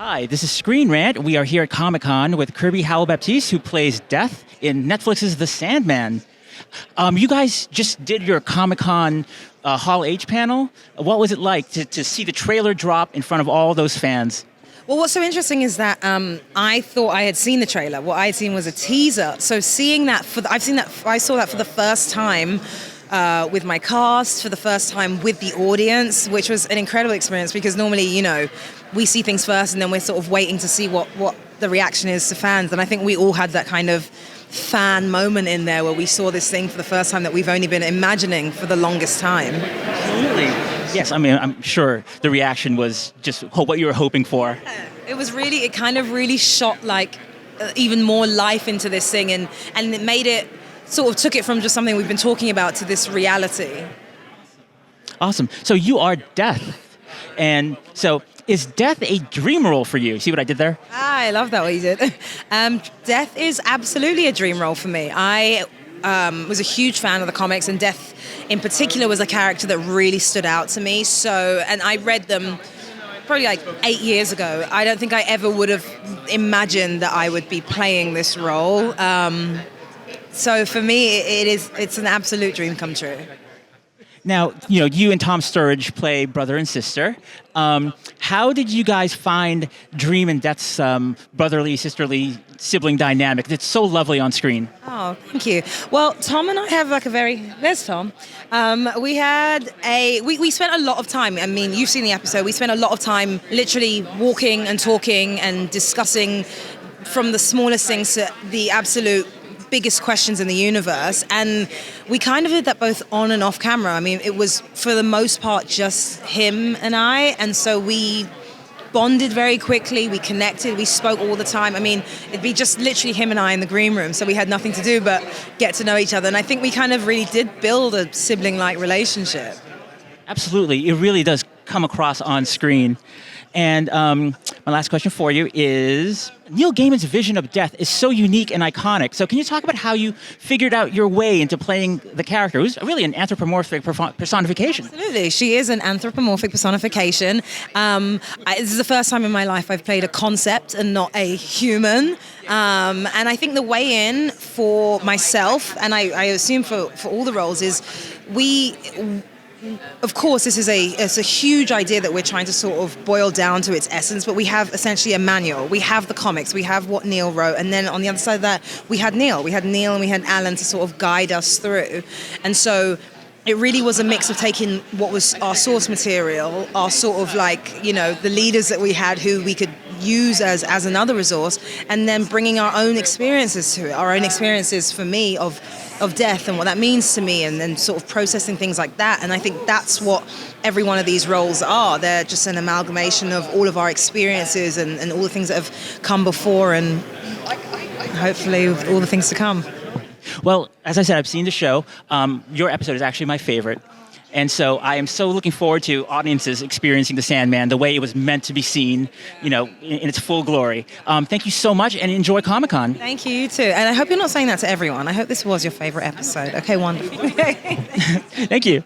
Hi, this is Screen Rant. We are here at Comic-Con with Kirby Howell-Baptiste, who plays Death in Netflix's The Sandman. You guys just did your Comic-Con Hall H panel. What was it like to see the trailer drop in front of all those fans? Well, what's so interesting is that I thought I had seen the trailer. What I had seen was a teaser. So seeing that, I saw that for the first time with my cast, for the first time with the audience, which was an incredible experience because normally, we see things first and then we're sort of waiting to see what the reaction is to fans. And I think we all had that kind of fan moment in there where we saw this thing for the first time that we've only been imagining for the longest time. Absolutely. Yes, I mean, I'm sure the reaction was just what you were hoping for. It kind of really shot like even more life into this thing and it made it, sort of took it from just something we've been talking about to this reality. Awesome. So you are Death. And so is Death a dream role for you? See what I did there? I love that what you did. Death is absolutely a dream role for me. I was a huge fan of the comics, and Death in particular was a character that really stood out to me. And I read them probably like 8 years ago. I don't think I ever would have imagined that I would be playing this role. So for me, it's an absolute dream come true. Now, you and Tom Sturridge play brother and sister. How did you guys find Dream and Death's brotherly, sisterly, sibling dynamic? It's so lovely on screen. Oh, thank you. Well, Tom and I have there's Tom. We spent a lot of time, I mean, you've seen the episode, we spent a lot of time literally walking and talking and discussing from the smallest things to the absolute biggest questions in the universe, and we kind of did that both on and off camera. I mean, it was for the most part just him and I, and so we bonded very quickly, we connected, we spoke all the time. I mean, it'd be just literally him and I in the green room, so we had nothing to do but get to know each other, and I think we kind of really did build a sibling-like relationship. Absolutely, it really does come across on screen. And my last question for you is, Neil Gaiman's vision of Death is so unique and iconic. So can you talk about how you figured out your way into playing the character, who's really an anthropomorphic personification? Absolutely. She is an anthropomorphic personification. This is the first time in my life I've played a concept and not a human. And I think the way in for myself, and I assume for all the roles, is of course, it's a huge idea that we're trying to sort of boil down to its essence, but we have essentially a manual. We have the comics, we have what Neil wrote, and then on the other side of that, we had Neil and we had Alan to sort of guide us through. And so it really was a mix of taking what was our source material, our sort of the leaders that we had who we could use as another resource, and then bringing our own experiences to it, our own experiences for me of death and what that means to me, and then sort of processing things like that. And I think that's what every one of these roles are. They're just an amalgamation of all of our experiences and all the things that have come before, and hopefully all the things to come. Well, as I said, I've seen the show. Your episode is actually my favorite. And so I am so looking forward to audiences experiencing The Sandman the way it was meant to be seen, in its full glory. Thank you so much, and enjoy Comic-Con. Thank you, you too. And I hope you're not saying that to everyone. I hope this was your favorite episode. Okay, wonderful. Thank you.